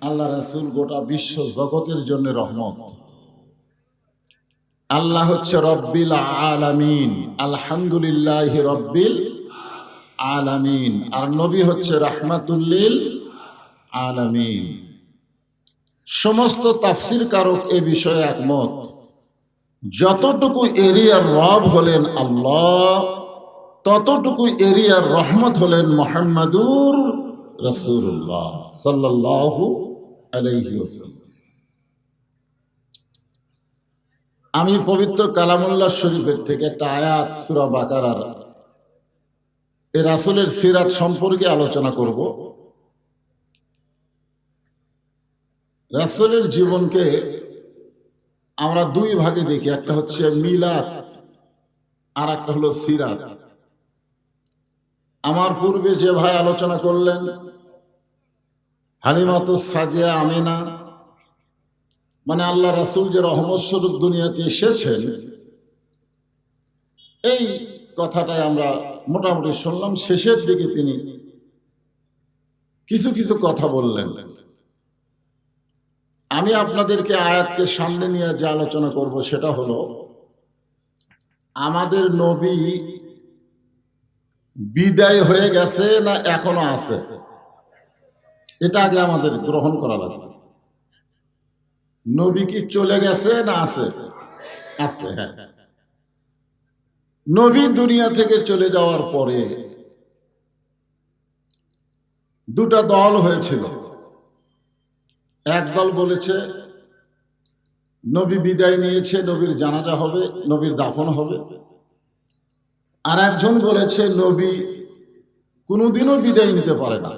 আল্লাহ রাসূল গোটা বিশ্ব জগতের জন্য রহমত। আল্লাহ হচ্ছে রব্বিল আলামিন, আলহামদুলিল্লাহি রব্বিল আলামিন, আর নবী হচ্ছে রাহমাতুল লিল আলামিন। সমস্ত তাফসীর কারক এ বিষয়ে একমত। যতটুকু এরিয়ার রব হলেন আল্লাহ, ততটুকু এরিয়ার রহমত হলেন মুহাম্মাদুর রাসূলুল্লাহ সাল্লাল্লাহু আলাইহি ওয়াসাল্লাম। আমি পবিত্র কালামুল্লাহ শরীফের থেকে একটা আয়াত সূরা বাকারার এই রাসূলের সিরাত সম্পর্কে আলোচনা করব। রাসূলের জীবনকে আমরা দুই ভাগে দেখি, একটা হচ্ছে মিলাদ আর একটা হলো সিরাত। আমার পূর্বে যে ভাই আলোচনা করলেন হালিমাতুস সাদিয়া আমিনা, মানে আল্লাহ রাসূল যে রহমত স্বরূপ দুনিয়াতে এসেছেন, এই কথাটাই আমরা মোটামুটি শুনলাম। শেষের দিকে তিনি কিছু কিছু কথা বললেন। আমি আপনাদেরকে আয়াতকে সামনে নিয়ে যে আলোচনা করব সেটা হলো, আমাদের নবী বিদায় হয়ে গেছে না এখনো আছে, এটা আগে আমাদের গ্রহণ করা লাগবে। নবী কি চলে গেছে না আছে? আছে, হ্যাঁ। নবী দুনিয়া থেকে চলে যাওয়ার পরে দুটা দল হয়েছিল। এক দল বলেছে নবী বিদায় নিয়েছে, নবীর জানাজা হবে, নবীর দাফন হবে। আর একজন বলেছে নবী কোনোদিনও বিদায় নিতে পারে না।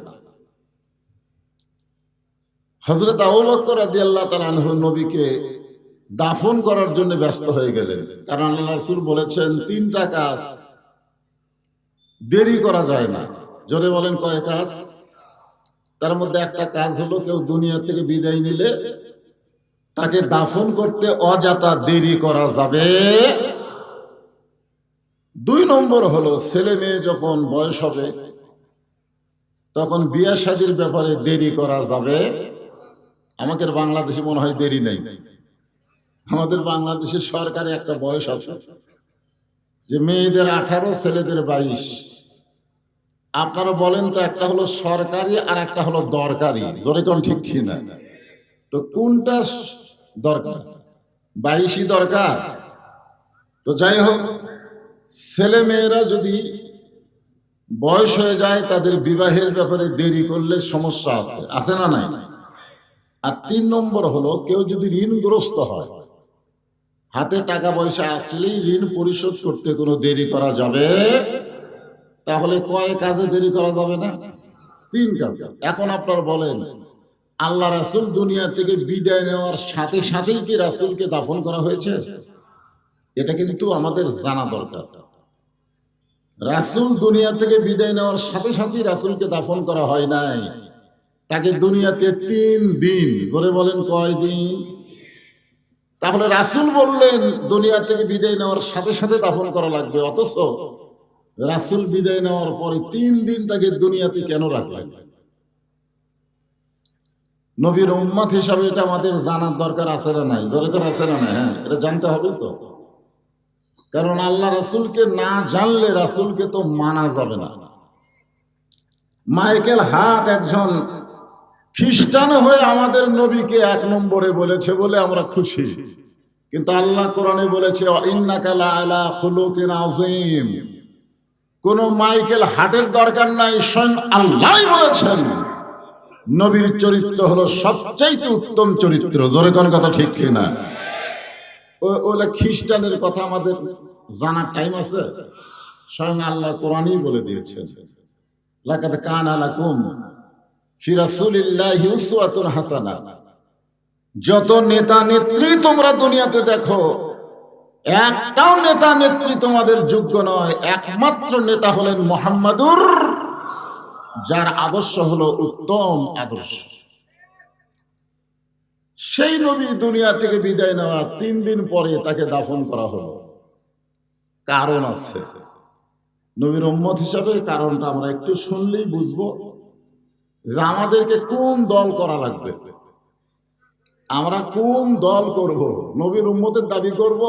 হযরত আবু বকর রাদিয়াল্লাহু তাআলা আনহু নবীকে দাফন করার জন্য ব্যস্ত হয়ে গেলেন, কারণ আল্লাহ রাসূল বলেছেন তিনটা কাজ দেরি করা যায় না। জোরে বলেন কয় কাজ? তার মধ্যে একটা কাজ হলো, কেউ দুনিয়া থেকে বিদায় নিলে তাকে দাফন করতে অযথা দেরি করা যাবে। দুই নম্বর হলো, ছেলে মেয়ে যখন বয়স হবে তখন বিয়ে শাদীর ব্যাপারে দেরি করা যাবে। আমাদের বাংলাদেশে মনে হয় দেরি নেই। আমাদের বাংলাদেশের সরকারে একটা বয়স আছে যে মেয়েদের 18, ছেলেদের 22। আপনারা বলেন তো, একটা হলো সরকারি আর একটা হলো দরকারি, জোরে কোন ঠিক কি না? তো কোনটা দরকার? 22ই দরকার। তো যাই হোক, ছেলে মেয়েরা যদি বয়স হয়ে যায় তাদের বিবাহের ব্যাপারে দেরি করলে সমস্যা আছে, আছে না নাই? আর 3 নম্বর হলো, কেউ যদি ঋণগ্রস্ত হয়, হাতে টাকা পয়সা আসলেই ঋণ পরিশোধ করতে কোনো দেরি করা যাবে। তাহলে কয় কাজে দেরি করা যাবে না? 3 কাজে। এখন আপনারা বলেন, আল্লাহ রাসূল দুনিয়া থেকে বিদায় নেওয়ার সাথে সাথেই কি রাসূলকে দাফন করা হয়েছে? এটা কিন্তু আমাদের জানা দরকার। রাসূল দুনিয়া থেকে বিদায় নেওয়ার সাথে সাথেই রাসূলকে দাফন করা হয় নাই। তাকে দুনিয়াতে 3 দিন, করে বলেন কয় দিন? তাহলে রাসূল বললেন দুনিয়া থেকে বিদায় নেওয়ার সাথে সাথে দাফন করা লাগবে, অথচ রাসূল বিদায় নেওয়ার পরে 3 দিন তাকে দুনিয়াতে কেন রাখলেন? নবীর উম্মত হিসাবে এটা আমাদের জানার দরকার আছে না নাই? দরকার আছে না নাই? হ্যাঁ, এটা জানতে হবে তো। কারণ আল্লাহ রাসূলকে না জানলে রাসূলকে তো মানা যাবে না। মাইকেল হার্ট একজন খ্রিস্টান হয়ে আমাদের নবীকে 1 নম্বরে বলেছে বলে আমরা খুশি, কিন্তু আল্লাহ কোরআনে বলেছে ইন্নাকা লাআলা খুলুকিন আযীম। কোন মাইকেল হার্টের দরকার নাই, স্বয়ং আল্লাহই বলেছেন নবীর চরিত্র হলো সবচাইতে উত্তম চরিত্র। জোরে কোন কথা ঠিক কি না? ওলা খ্রিস্টানের কথা আমাদের জানার টাইম আছে? স্বয়ং আল্লাহ কোরআনই বলে দিয়েছেন, লাকাদ কানা লাকুম ফি রাসূলিল্লাহি উসওয়াতুন হাসানা। যত নেতা নেত্রী তোমরা দুনিয়াতে দেখো, একটাও নেতা নেত্রী তোমাদের যোগ্য নয়। একমাত্র নেতা হলেন মুহাম্মাদুর, যার আদর্শ হলো উত্তম আদর্শ। সেই নবী দুনিয়া থেকে বিদায় নেওয়া 3 দিন পরে তাকে দাফন করা হলো। কারণ আছে। নবীর উম্মত হিসাবে কারণটা আমরা একটু শুনলেই বুঝবো যে আমাদেরকে কোন দল করা লাগবে। আমরা কোন দল করব? নবীর উম্মতের দাবি করব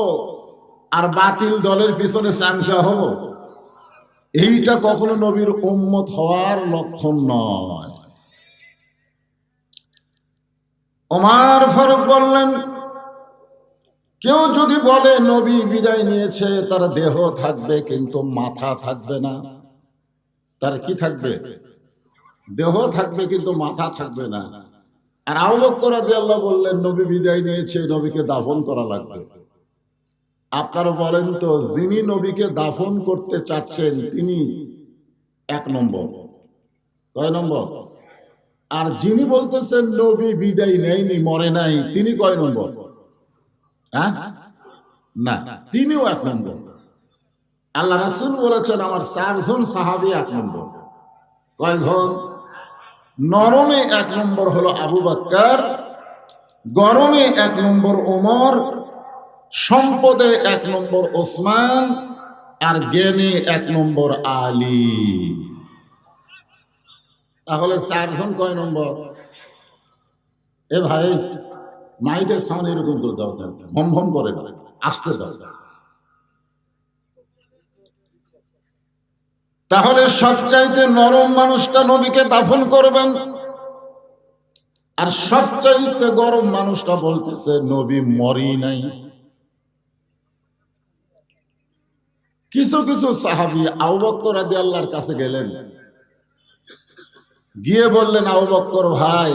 আর বাতিল দলের পিছনে চামচা হব? এইটা কখনো নবীর উম্মত হওয়ার লক্ষণ নয়। ওমর ফারুক বললেন, কেউ যদি বলে নবী বিদায় নিয়েছে, তার দেহ থাকবে কিন্তু মাথা থাকবে না। তার কি থাকবে? দেহ থাকবে কিন্তু মাথা থাকবে না। আর আবু বকর রাদিয়াল্লাহু বললেন, নবী বিদায় নিয়েছে, নবীকে দাফন করা লাগবে। আপনারা বলেন তো, যিনি নবীকে দাফন করতে চাচ্ছেন তিনি এক নম্বর, কয় নম্বর? আর যিনি বলতেছেন নবী বিদায় নেয়নি, মরে নাই, তিনি কয় নম্বর? হ্যাঁ, না, তিনিও এক নম্বর। আল্লাহ রাসূল বলেছেন, আমার 4 জন সাহাবী এক নম্বর। কয়জন? নরমে এক নম্বর হলো আবু বকর, গরমে এক নম্বর ওমর, সম্পদে এক নম্বর ওসমান, আর জ্ঞানে এক নম্বর আলী। তাহলে 4 জন কয় নম্বর? এ ভাই, মাইকের সাউন্ড এরকম করে দাও, ভম ভম করে আসতে দাও। তাহলে সবচাইতে নরম মানুষটা নবীকে দাফন করবেন, আর সবচাইতে গরম মানুষটা বলতেছে নবী মরি নাই। কিছু কিছু সাহাবী আবু বকর রাদিয়াল্লাহর কাছে গেলেন, গিয়ে বললেন, আবু বকর ভাই,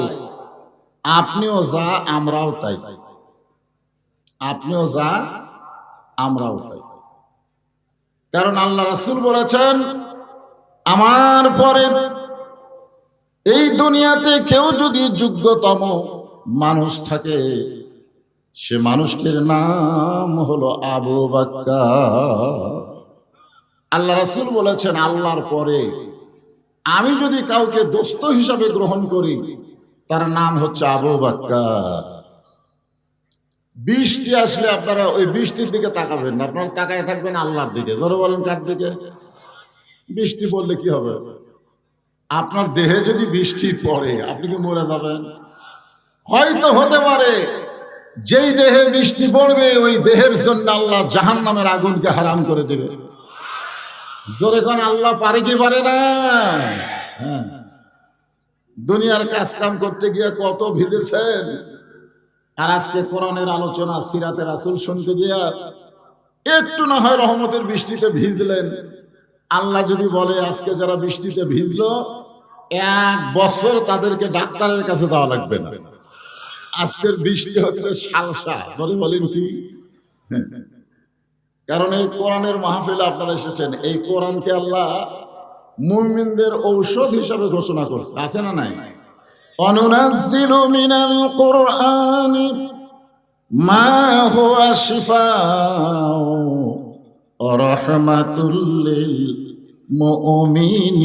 আপনিও যা আমরাও তাই, আপনিও যা আমরাও তাই। কারণ আল্লাহ রাসূল বলেছেন, আমার পরে এই দুনিয়াতে কেউ যদি যোগ্যতম মানুষ থাকে, সে মানুষটির নাম হলো আবু বকর। আল্লাহ রাসূল বলেছেন, আল্লাহর পরে আমি যদি কাউকে দোস্ত হিসাবে গ্রহণ করি, তার নাম হচ্ছে আবু বকর। বৃষ্টি আসলে আপনারা ওই বৃষ্টির দিকে তাকাবেন না, আপনারা তাকায় থাকবেন আল্লাহর দিকে। ধরে বলেন, কার দিকে? বৃষ্টি পড়লে কি হবে? আপনার দেহে যদি বৃষ্টি পড়ে, আপনি কি মরে যাবেন? হয়তো হতে পারে যেই দেহে বৃষ্টি পড়বে, ওই দেহের জন্য আল্লাহ জাহান্নামের আগুনকে হারাম করে দেবে। জোরে কোন আল্লাহ পারে কি পারে না? হ্যাঁ, দুনিয়ার কাজ কাম করতে গিয়ে কত ভিজেছেন, আর আজকে কোরআনের আলোচনা, সিরাতে রাসূল শুনতে গিয়া একটু না হয় রহমতের বৃষ্টিতে ভিজলেন। আল্লাহ যদি বলে আজকে যারা বৃষ্টিতে ভিজলো, 1 বছর তাদেরকে ডাক্তারের কাছে যাওয়া লাগবে না। আজকের বৃষ্টি হচ্ছে সালসা। ধরে বলেন কি? কারণ এই কোরআনের মাহফিলে আপনারা এসেছেন, এই কোরআনকে আল্লাহ মুমিনদের ঔষধ হিসাবে ঘোষণা করছে, আছে না নাই? অনুনাজ্জিলু মিনাল কুরআনি মা হুয়া শিফাউ ওয়া রাহমাতুল লিল মুমিনিন।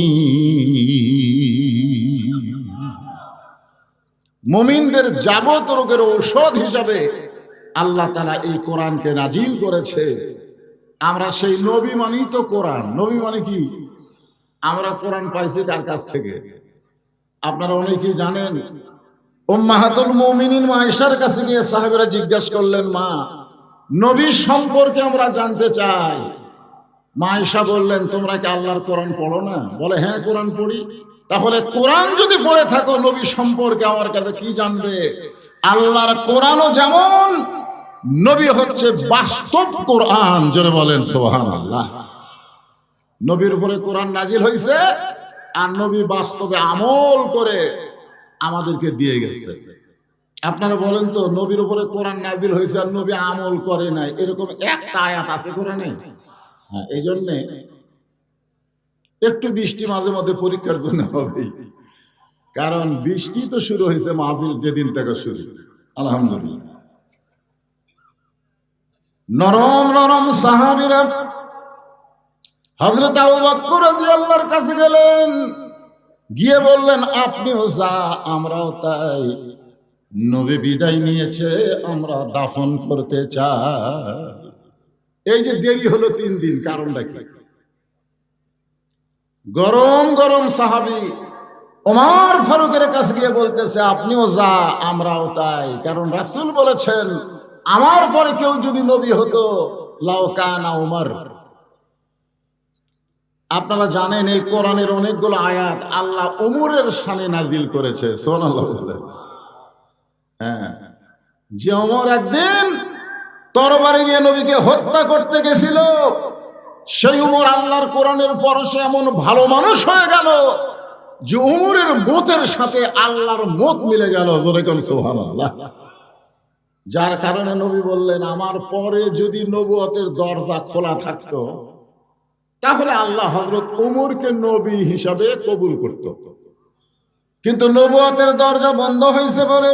মুমিনদের যাবতীয় রোগের ঔষধ হিসাবে আল্লাহ তাআলা এই কোরআনকে নাজিল করেছে। আমরা সেই নবী মানি তো কোরআন। নবী মানে কি? আমরা কোরআন পাইছি কার কাছ থেকে? আপনারা অনেকেই জানেন, উম্মাহাতুল মুমিনিন মা আয়েশার কাছে গিয়ে সাহাবীরা জিজ্ঞাসা করলেন, মা, নবী সম্পর্কে আমরা জানতে চাই। মা আয়েশা বললেন, তোমরা কি আল্লাহর কোরআন পড়ো না? বলে, হ্যাঁ, কোরআন পড়ি। তাহলে কোরআন যদি পড়ে থাকো, নবী সম্পর্কে আমার কাছে কি জানবে? আল্লাহর কোরআনও যেমন, নবী হচ্ছে বাস্তব কোরআন। জোরে বলেন সুবহানাল্লাহ। নবীর উপরে কোরআন নাজিল হয়েছে, আর নবী বাস্তবে আমল করে আমাদেরকে দিয়ে গেছে। আপনারা বলেন তো, নবীর উপরে কোরআন নাজিল হয়েছে আর নবী আমল করে নাই, এরকম একটা আয়াত আছে কোরআনে? হ্যাঁ, এই জন্যে একটু বৃষ্টি মাঝে মধ্যে পরীক্ষার জন্য হবে, কারণ বৃষ্টি তো শুরু হয়েছে মাহফিল যেদিন থেকে শুরু। আলহামদুলিল্লাহ, নরম নরম সাহাবীরা হযরত আবু বকর রাদিয়াল্লাহুর কাছে গেলেন, গিয়ে বললেন, আপনিও যা আমরাও তাই, নবী বিদায় নিয়েছে, আমরা দাফন করতে চাই। এই যে দেরি হলো 3 দিন, কারণটা কি? গরম গরম সাহাবী ওমর ফারুকের কাছে গিয়ে বলতেছে, আপনিও যা আমরাও তাই, কারণ রাসূল বলেছেন আমার পরে কেউ যদি নবী হতো লাউ কানা উমর। আপনারা জানেন এই কোরআনের অনেকগুলো আয়াত আল্লাহ ওমরের শানে নাজিল করেছে, সুবহানাল্লাহ বলেন। হ্যাঁ, যে ওমর একদিন তরবারি নিয়ে নবীকে হত্যা করতে গেছিল, সেই ওমর আল্লাহর কোরআনের পরশে এমন ভালো মানুষ হয়ে গেল যে ওমরের মতের সাথে আল্লাহর মত মিলে গেল। জোরে কোন সুবহানাল্লাহ। যার কারণে নবী বললেন আমার পরে যদি নবুয়তের দরজা খোলা থাকতো তাহলে আল্লাহ হযরত ওমরকে নবী হিসাবে কবুল করত, কিন্তু নবুয়তের দরজা বন্ধ হয়েছে বলে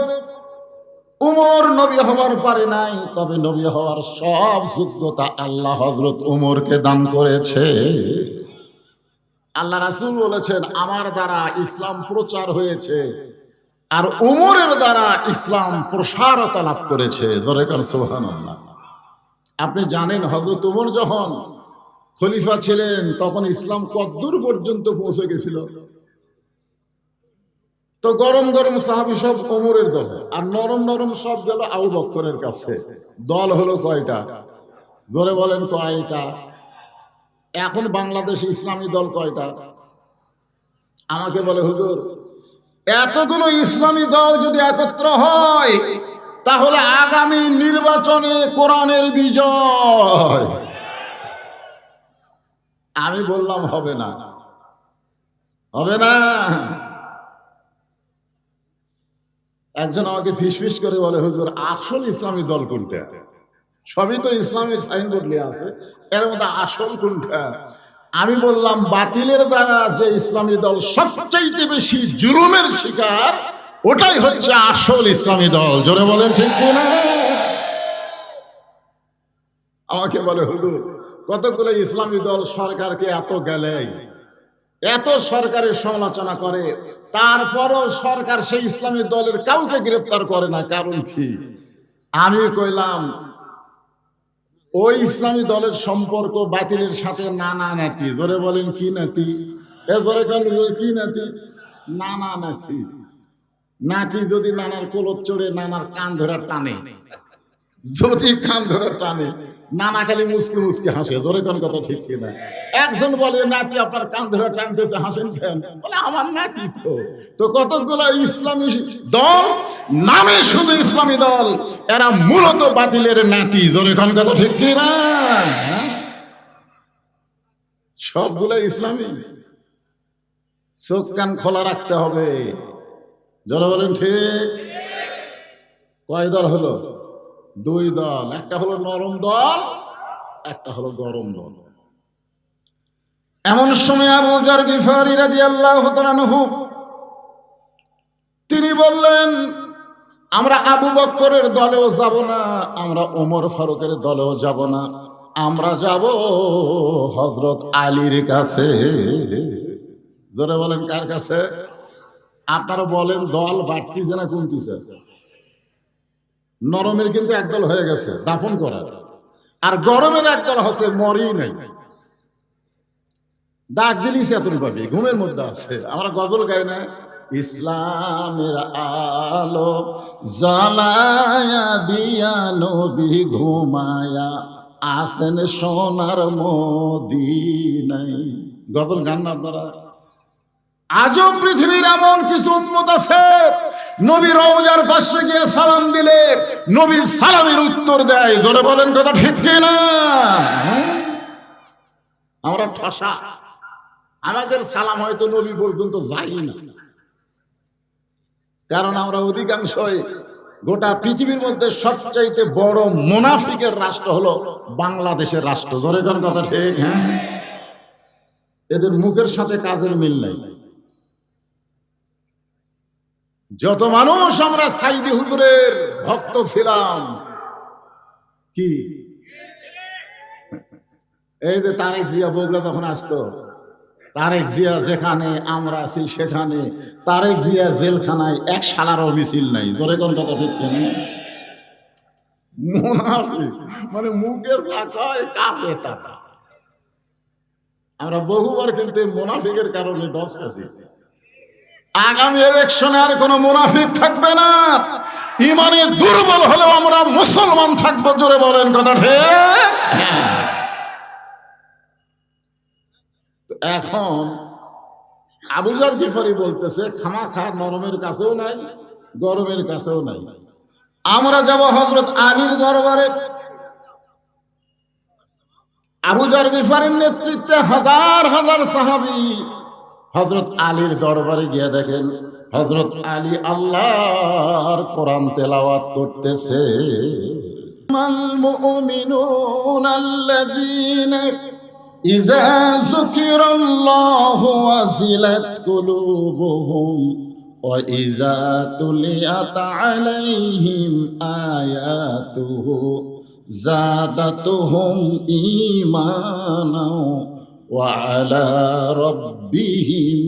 উমর নবী হওয়ার পারে নাই। তবে নবী হওয়ার সব যোগ্যতা আল্লাহ হযরত উমরকে দান করেছে। আল্লাহ রাসূল বলেছেন আমার দ্বারা ইসলাম প্রচার হয়েছে আর উমরের দ্বারা ইসলাম প্রসারতা লাভ করেছে। জোরে কান সুবহানাল্লাহ। আপনি জানেন হযরত উমর যখন খলিফা ছিলেন তখন ইসলাম কতদূর পর্যন্ত পৌঁছে গেছিল? তো গরম গরম সাহাবী সব ওমরের দলে, আর নরম নরম সব গেল আবু বকরের কাছে। দল হলো কয়টা? জোরে বলেন কয়টা? এখন বাংলাদেশে ইসলামী দল কয়টা? আমাকে বলে হুজুর এতগুলো ইসলামী দল যদি একত্র হয় তাহলে আগামী নির্বাচনে কোরআনের বিজয়। আমি বললাম হবে না, হবে না। একজন আমাকে ফিসফিস করে বলে হুজুর আসল ইসলামী দল কোনটা? সবই তো ইসলামের সাইনবোর্ড লেখা আছে, এর মধ্যে আসল কোনটা? আমি বললাম বাতিলের দ্বারা যে ইসলামী দল সবচাইতে বেশি জুলুমের শিকার ওটাই হচ্ছে আসল ইসলামী দল। জোরে বলেন ঠিক কিনা? আমাকে বলে হুজুর কতগুলো ইসলামী দল সরকারকে এত গেলেই, এত সরকারের সমালোচনা করে, তারপরও সরকার সেই ইসলামী দলের কাউকে গ্রেফতার করে না, কারণ কি? আমি কইলাম ওই ইসলামী দলের সম্পর্ক বাতিলের সাথে নানা নাতি। জোরে বলেন কি নাতি? এ জোরে কি নাতি? নানা নাতি। নাতি যদি নানার কোলত চড়ে নানার কান ধরে টানে, যদি কান ধরে টানে নানা খালি মুসকি মুসকি হাসে। ধরে কোন কথা ঠিক কিনা? একজন বলে নাতি আপনার কান ধরে টানতেছে, হাসেন কেন? বলে আমার নাতি তো। তো কতগুলো ইসলামী দল নামে শুধু ইসলামী দল, এরা মূলত বাতিলের নাতি। ধরে কোন কথা ঠিক কিনা? সবগুলো ইসলামী। চোখ কান খোলা রাখতে হবে। যারা বলেন ঠিক। কয় দল হলো? দুই দল, একটা হলো নরম দল, একটা হলো গরম দল। এমন সময় আবু যার গিফারি রাদিয়াল্লাহু তাআলা আনহু তিনি বললেন আমরা আবু বকরের দলেও যাব না, আমরা ওমর ফারুকের দলেও যাব না, আমরা যাব হযরত আলীর কাছে। জোরে বলেন কার কাছে? আপনারা বলেন দল বাড়তিছে না কমতিছে? নরমের কিন্তু একদল হয়ে গেছে দাফন করার, আর গরমের একদল হচ্ছে মরেই নাই। ডাক দিলিস এতটুকু পাবি, ঘুমের মধ্যে আছে। আমরা গজল গাই না, ইসলামের আলো জ্বালায়া দিয়া নবী ঘুমায়া আসেন সোনার মদিনায়। গজল গান না আপনারা? আজও পৃথিবীর এমন কিছু উম্মত আছে নবী রওজার পাশে গিয়ে সালাম দিলে নবী সালামের উত্তর দেয়। জোরে বলেন কথা ঠিক কিনা? আমরা ঠসা, আমাদের সালাম হয়তো নবী পর্যন্ত যাই না, কারণ আমরা অধিকাংশই গোটা পৃথিবীর মধ্যে সবচাইতে বড় মুনাফিকের রাষ্ট্র হলো বাংলাদেশের রাষ্ট্র। জোরে কোন কথা ঠিক? হ্যাঁ, এদের মুখের সাথে কাজের মিল নাই। যত মানুষ আমরা সাইদি হুজুরের ভক্ত ছিলাম, কি এই যে তারেক জিয়া বগুড়া তখন আসতো, তারেক জিয়া যেখানে আমরা আছি সেখানে তারেক জিয়া জেলখানায় এক শালারও মিছিল নাই। ধরে কোন কথা ঠিক কিনা? মুনাফিক মানে মুখে যা কয় কাজে তা। আমরা বহুবার কিন্তু মুনাফিকের কারণে ডস খাচ্ছি। আগামী ইলেকশনে আর কোনো মুনাফিক থাকবে না। ইমানে দুর্বল হলেও আমরা মুসলমান থাকবো, জোরে বলেন কথা ঠিক। এখন আবু যর গিফারি বলতেছে খামাখা নরমের কাছেও নাই, গরমের কাছেও নাই। আমরা যাব হযরত আলীর দরবারে। আবু যর গিফারির নেতৃত্বে হাজার হাজার সাহাবী হযরত আলীর দরবারে গিয়ে দেখেন হযরত আলী আল্লাহর কোরআন তেলাওয়াত করতেছে। মাল মুমিনুনা আল্লাযীনা ইযা যুকিরাল্লাহু ওয়াজিলাত কুলুবুহুম ওয়া ইযা তুলিয়াত আলাইহিম আয়াতুহু যাদাতুহুম ঈমানা ওয়া আলা রাব্বিহিম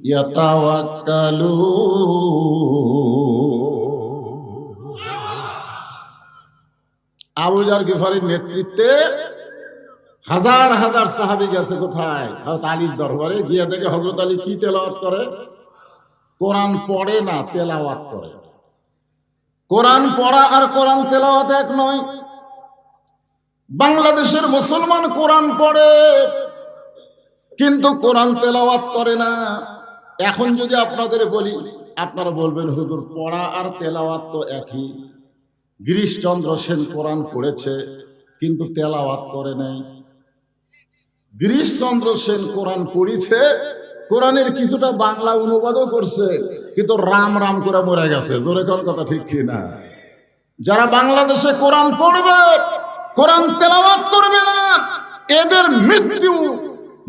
ইয়াতাওয়াক্কালুন। আবু যর গিফারির নেতৃত্বে হাজার হাজার সাহাবী গেছে কোথায়? হযরত আলীর দরবারে। গিয়ে দেখে হযরত আলী কি তেলাওয়াত করে? কোরআন পড়ে না, তেলাওয়াত করে। কোরআন পড়া আর কোরআন তেলাওয়াত এক নয়। বাংলাদেশের মুসলমান কোরআন পড়ে কিন্তু কোরআন তেলাওয়াত করে না। এখন যদি আপনাদের বলি, আপনারা বলবেন হুজুর পড়া আর তেলাওয়াত তো একই। গিরিশচন্দ্র সেন কোরআন পড়েছে কিন্তু তেলাওয়াত করে নাই। গিরিশচন্দ্র সেন কোরআন পড়িছে, কোরআনের কিছুটা বাংলা অনুবাদও করছে, কিন্তু রাম রাম করে মরে গেছে। জোরে কোন কথা ঠিক কি না? যারা বাংলাদেশে কোরআন পড়বে, কোরআন তেলাওয়াত করবে না, এদের মৃত্যু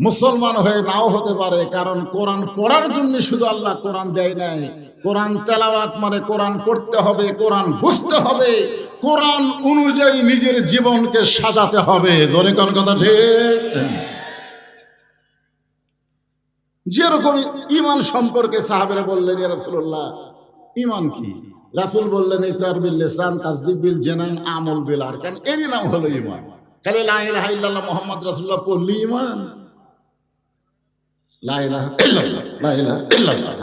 মুসলমান হয়ে নাও হতে পারে। কারণ কোরআন পড়ার জন্য শুধু আল্লাহ কোরআন দেয় নাই। কোরআন তেলাওয়াত মানে কোরআন পড়তে হবে, কোরআন বুঝতে হবে, কোরআন অনুযায়ী নিজের জীবনকে সাজাতে হবে। জোরে কোন কথা ঠিক? যেরকম ঈমান সম্পর্কে সাহাবেরা বললেন, ইয়া রাসূলুল্লাহ ঈমান কি? রাসূল বললেন ইকরার বিল লিসান, তাসদীক বিল জানান, আমল বিল আরকান। এরই নাম হলো ঈমান। খালি লা ইলাহা ইল্লাল্লাহ মুহাম্মদ রাসূলুল্লাহ পড়লি ঈমান? লা ইলাহা ইল্লাল্লাহ, লা ইলাহা ইল্লাল্লাহ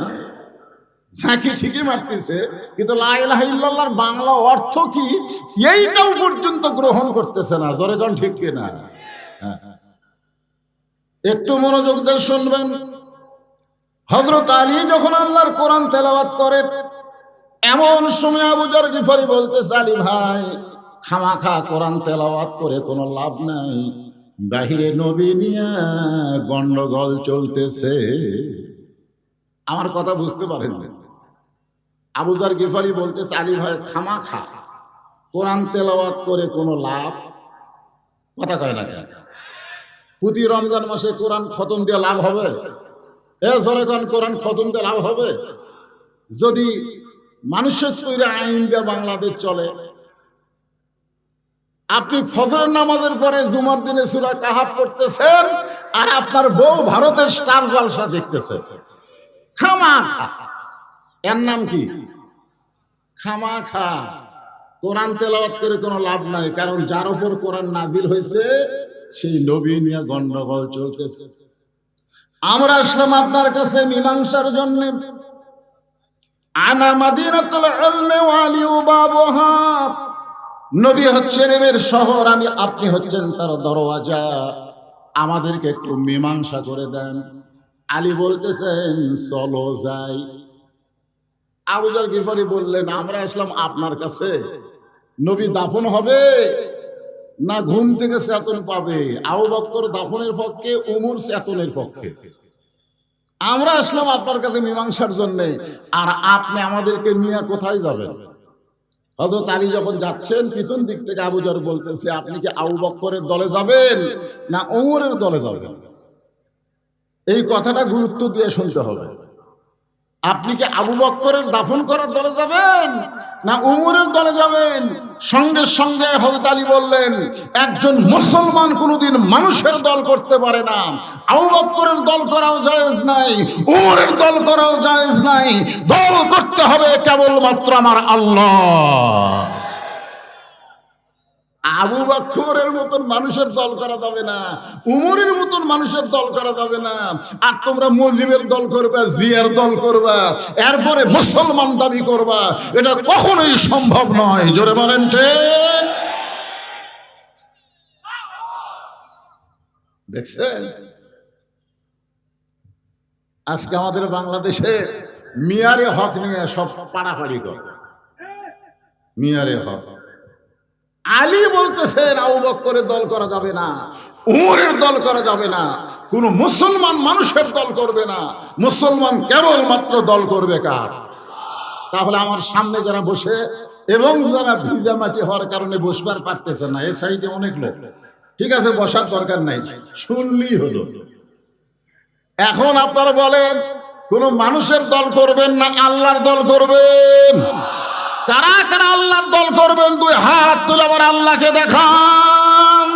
ঝাঁকি ঠিকই মারতেছে, কিন্তু লা ইলাহা ইল্লাল্লাহর বাংলা অর্থ কি এইটাও পর্যন্ত গ্রহণ করতেছে না। জোরে কোন ঠিক কি না? একটু মনোযোগ দিয়ে শুনবেন। হযরত আলী যখন আল্লাহর কোরআন তেলাওয়াত করে, এমন সময় আবু যর গিফারি বলতেছে, আলী ভাই খামাখা কোরআন তেলাওয়াত করে কোনো লাভ নাই, বাহিরে নবী নিয়ে গন্ডগোল চলতেছে। আমার কথা বুঝতে পারেন? আবু যর গিফারি বলতেছে, আলী ভাই খামাখা কোরআন তেলাওয়াত করে কোনো লাভ? কথা কয় না কেন? প্রতি রমজান মাসে কোরআন খতম দিয়ে লাভ হবে? জোরে কোন কোরআন খতম দিয়ে লাভ হবে? যদি মানুষের তৈরি আইন দিয়ে বাংলাদেশ চলে, আপনি ফজরের নামাজের পরে জুমার দিনে সূরা কাহাফ পড়তেছেন আর আপনার বউ ভারতের স্টার জলসা দেখতেছে। খামাখা। এর নাম কি? খামাখা। কোরআন তেলাওয়াত করে কোনো লাভ নাই, কারণ যার উপর কোরআন নাজিল হয়েছে সেই নবী নিয়ে গন্ডগোল চলতেছে। আমরা আসলাম আপনার কাছে মীমাংসার জন্য। আনা মাদিনাতুল ইলমি ওয়া আলিউ বাবুহা। নবী হচ্ছেন এর শহর, আপনি হচ্ছেন তার দরওয়াজা। আমাদেরকে একটু মীমাংসা করে দেন। আলী বলতেছেন চলো যাই। আবু যর গিফারি বললেন আমরা আসলাম আপনার কাছে, নবী দাফন হবে না ঘুম থেকে চেতন পাবে? আবু বকর দাফনের পক্ষে, উমর চেতনের পক্ষে। আমরা আসলাম আপনার কাছে মীমাংসার জন্য, আর আপনি আমাদেরকে নিয়ে কোথায় যাবেন? হযরত আলী যখন যাচ্ছেন, পিছন দিক থেকে আবু যর বলতেছে, আপনি কি আবু বকরের দলে যাবেন না উমরের দলে যাবেন? এই কথাটা গুরুত্ব দিয়ে শুনতে হবে। আপনি কি আবু বকরের দাফন করার দলে যাবেন না উমরের দলে যাবেন? সঙ্গে সঙ্গে হযরত আলী বললেন, একজন মুসলমান কোনোদিন মানুষের দল করতে পারে না। আবু বকরের দল করাও জায়েজ নাই, উমরের দল করাও জায়েজ নাই। দল করতে হবে কেবলমাত্র আমার আল্লাহ। আবু বকরের মতন মানুষের দল করা যাবে না, উমরের মতন মানুষের দল করা যাবে না। আর তোমরা মুজিবের দল করবা, জিয়ার দল করবা, এরপরে মুসলমান দাবি করবা, এটা কখনোই সম্ভব নয়। জোরে বলেন ঠিক? দেখছেন আজকে আমাদের বাংলাদেশে মিয়ারে হক নিয়ে সব পাড়াপাড়ি করে। মিয়ারে হক আলী বলতেছেন আবু বকরের দল করা যাবে না, উমরের দল করা যাবে না, কোন মুসলমান মানুষের দল করবে না, মুসলমান কেবলমাত্র দল করবে কার? তাহলে আমার সামনে যারা বসে এবং যারা ভিজা মাটি হওয়ার কারণে বসবার পারতেছে না, এ সাইডে অনেক লোক, ঠিক আছে বসার দরকার নাই, শুনলেই হলো। এখন আপনারা বলেন কোন মানুষের দল করবেন না আল্লাহর দল করবেন? কারা কারা আল্লাহর দল করবেন? দুই হাত তুলে আবার আল্লাহকে দেখান।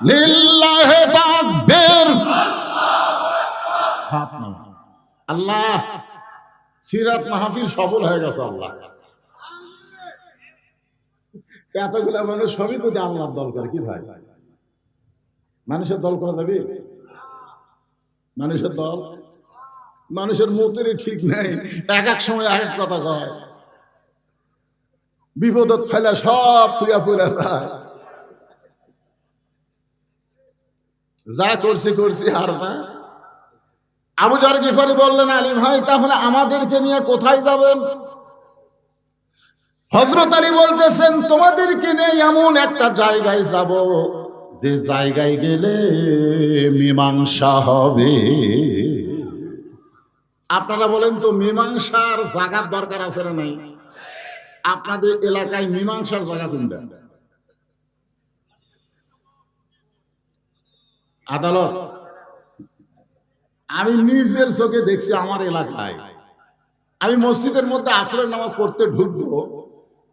লিল্লাহি তাকবীর। আল্লাহ সিরাত মাহফিল সফল হয়ে গেছে। আল্লাহ এতগুলা মানুষ সবই তো আল্লাহর দল করে। কি ভাই মানুষের দল করা যাবে? মানুষের দল, মানুষের মতেরই ঠিক নেই, এক এক সময় এক এক কথা কয়, বিপদত ফেলা সব তুইয়া পড়ে যায়। যা করছি করছি আর না। আবু যর গিফারি বললেন আলী ভাই তাহলে আমাদেরকে নিয়ে কোথায় যাবেন? হযরত আলী বলতেছেন তোমাদেরকে নিয়ে এমন একটা জায়গায় যাব যে জায়গায় গেলে মীমাংসা হবে। আপনারা বলেন তো মীমাংসার জায়গার দরকার আছে না নাই? আপনাদের এলাকায় মীমাংসার জায়গা কোনটা? আদালত। আমি নিজের চোখে দেখছি আমার এলাকায়। আমি মসজিদের মধ্যে আসরের নামাজ পড়তে ঢুকবো,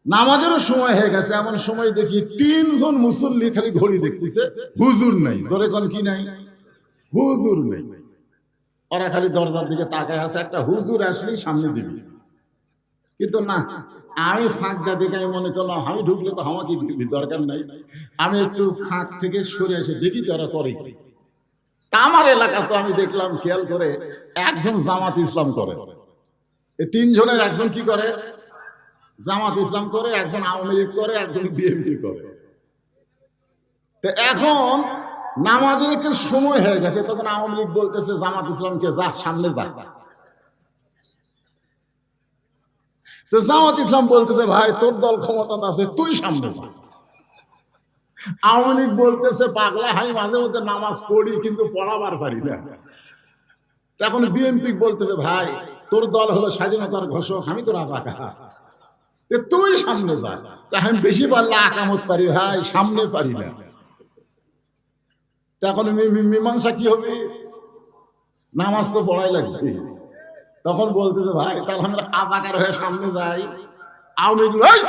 নামাজেরও সময় হয়ে গেছে, এমন সময় দেখি তিনজন মুসল্লি খালি ঘড়ি দেখতেছে, হুজুর নাই। ধরে কোন কি নাই? হুজুর নেই। ওরা খালি দরজার দিকে তাকায় আছে, একটা হুজুর আসলেই সামনে দিবি। কিন্তু না, আমি ফাঁকটা দেখে আমি মনে করলাম আমি ঢুকলে তো আমাকে দিবি, দরকার নাই। আমি একটু ফাঁক থেকে সরে এসে দেখি তো ওরা করে। তা আমার এলাকা তো আমি দেখলাম খেয়াল করে একজন জামাত ইসলাম করে, এই তিনজনের একজন কি করে? জামাত ইসলাম করে, একজন আওয়ামী লীগ করে, একজন বিএনপি করে। তো এখন নামাজের একটু সময় হয়ে গেছে, তখন আওয়ামী লীগ বলতেছে জামাত ইসলামকে যা সামনে যা। তো জামাত ইসলাম বলতেছে ভাই তোর দল ক্ষমতা আছে, তুই সামনে যা। আওয়ামী লীগ বলতেছে পাগলা আমি মাঝে মধ্যে নামাজ পড়ি কিন্তু পড়াবার পারি না। তখন বিএনপি বলতেছে ভাই তোর দল হলো স্বাধীনতার ঘোষক, আমি তো রাজাকার, তুই সামনে যা। আমি বেশি পারলে আকামত পারি ভাই, সামনে পারি না। তখন মীমাংসা কি হবে? নামাজ তো পড়াই লাগবে। তখন বলতেছে ভাই তাহলে আমরা রাজাকার হয়ে সামনে যাই। আওয়ামী লীগ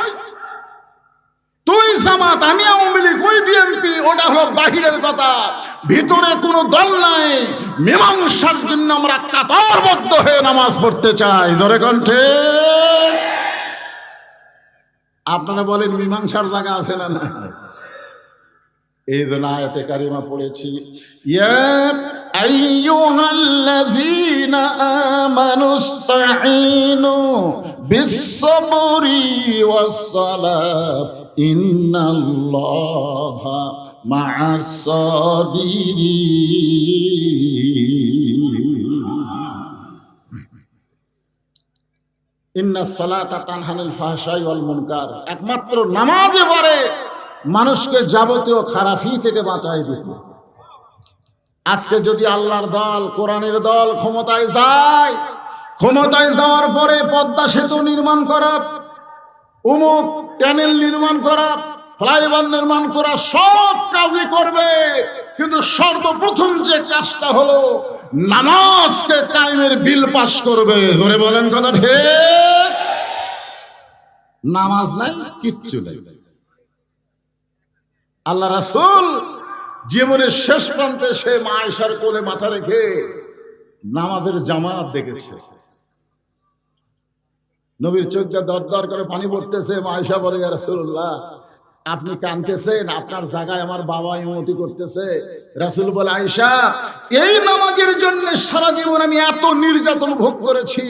তুই জামাত, আমি আওয়ামী লীগ, ওই বিএনপি, ওটা হলো বাহিরের কথা, ভিতরে কোনো দল নাই। মীমাংসার জন্য আমরা কাতারবদ্ধ হয়ে নামাজ পড়তে চাই। জোরে কণ্ঠে আপনারা বলেন মীমাংসার জায়গা আছে না না? এই জন্য আয়াতে কারিমা পড়েছি, ইয়া আইয়ুহাল্লাযীনা আমানুস্তাঈনু বিস-সাবরি ওয়াস-সালাত ইন্নাল্লাহা মা'আস-সাবিরিন। ইন্নাস সালাতা তানহা আনিল ফাহশাই ওয়াল মুনকার। একমাত্র নামাজে পারে মানুষকে যাবতীয় খারাপি থেকে বাঁচায় দিতে। আজকে যদি আল্লাহর দল, কোরআনের দল ক্ষমতায় যায়, ক্ষমতায় যাওয়ার পরে পদ্মা সেতু নির্মাণ করা, উমুক ট্যানেল নির্মাণ করা, ফ্লাইওভার নির্মাণ করা, সব কাজই করবে, কিন্তু সর্বপ্রথম যে কাজটা হলো নামাজকে কায়েমের বিল পাস করবে। ধরে বলেন কথা ঠিক? নামাজ নাই, কিচ্ছু নেই। আল্লাহ রাসূল জীবনের শেষ প্রান্তে সে মা আয়েশার কোলে মাথা রেখে নামাজের জামাত দেখেছে। নবীর চোখ যা দরদর করে পানি পড়তেছে। মা আয়েশা বলে ইয়া রাসূলুল্লাহ আপনি কাঁদতেছেন, আপনার জায়গায় আমার বাবা ইমামতি করতেছে। রাসূল বলে, আয়েশা, এই নামাজের জন্য সারা জীবন আমি এত নির্যাতন ভোগ করেছি,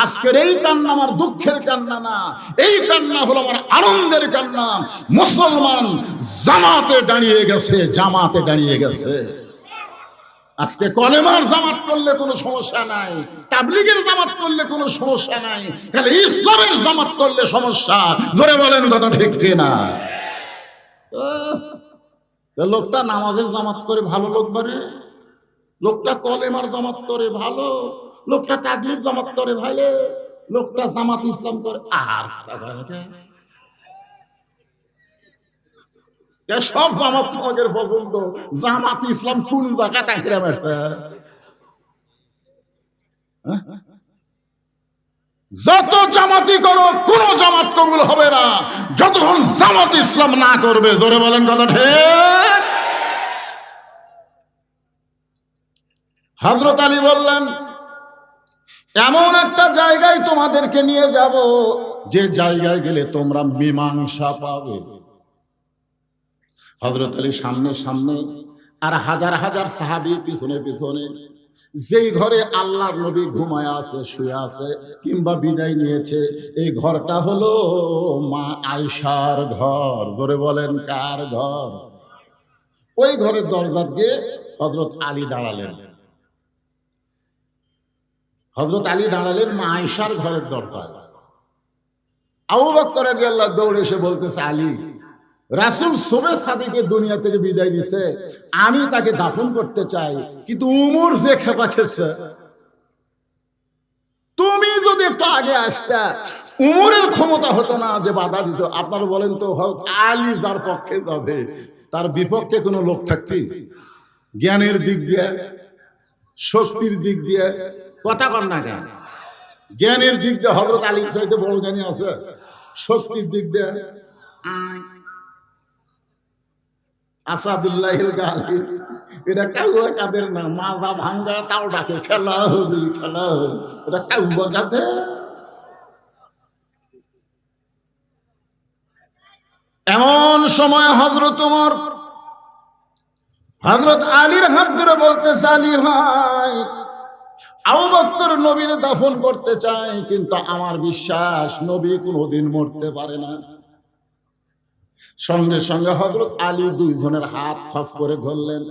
আজকের এই কান্না আমার দুঃখের কান্না না, এই কান্না হলো আমার আনন্দের কান্না। মুসলমান জামাতে দাঁড়িয়ে গেছে, জামাতে দাঁড়িয়ে গেছে। আজকে কলেমার জামাত করলে কোনো সমস্যা নাই, তাবলীগের জামাত করলে কোনো সমস্যা নাই, খালি ইসলামের জামাত করলে সমস্যা। জোরে বলেন কথা ঠিক কিনা? লোকটা নামাজের জামাত করে ভালো লোক বারে, লোকটা কলেমার জামাত করে ভালো, লোকটা তাকলিদ জামাত করে ভালো, লোকটা জামাত ইসলাম করে আর সব জামাত তোমাদের পছন্দ। জামাত ইসলাম কোন জায়গা তাকিয়ে মারছে? যত জামাতি করো কোন জামাত কবুল হবে না যতক্ষণ জামাত ইসলাম না করবে। জোরে বলেন কথা ঠিক। হযরত আলী বললেন, এমন একটা জায়গায় তোমাদেরকে নিয়ে যাব যে জায়গায় গেলে তোমরা মীমাংসা পাবে। হযরত আলী সামনে সামনে আর হাজার হাজার সাহাবী পিছনে পিছনে। যেই ঘরে আল্লাহর নবী ঘুমায় আছে, শুয়ে আছে কিংবা বিদায় নিয়েছে, এই ঘরটা হলো মা আয়েশার ঘর। জোরে বলেন কার ঘর? ওই ঘরের দরজা দিয়ে হযরত আলী দাঁড়ালেন। হযরত আলী দাঁড়ালেন মা আয়েশার ঘরের দরজায়। আবু বকর রাদিয়াল্লাহু দৌড়ে এসে বলতেছে, আলী, রাসূল সুবহে সাদিকে দুনিয়া থেকে বিদায় নিছে, আমি তাকে দাফন করতে চাই, কিন্তু উমর যে খেপা খেয়েছে, তুমি যদি একটু আগে আসতা উমরের ক্ষমতা হতো না যে বাধা দিত। আপনারা বলেন তো, হযরত আলী যার পক্ষে যাবে তার বিপক্ষে কোনো লোক থাকবে? জ্ঞানের দিক দিয়ে, শক্তির দিক দিয়ে, কথা কন না কেন? জ্ঞানের দিক দিয়ে হযরত আলীর চাইতে বড় জ্ঞানী আছে? শক্তির দিক দিয়ে আসাদুল্লাহিল গালি, এটা কাউয়া কাদের না, মাজা ভাঙ্গা তাও ডাকে খেলা হবে, খেলা হবে, এটা কাউয়া কাদের। এমন সময় হযরত ওমর হযরত আলীর হাত ধরে বলতেছে, আলী ভাই, আবু বকর নবীর দাফন করতে চায়, কিন্তু আমার বিশ্বাস নবী কোনোদিন মরতে পারে না। সঙ্গে সঙ্গে হযরত আলী দুইজনের হাত খফ করে ধরলেন।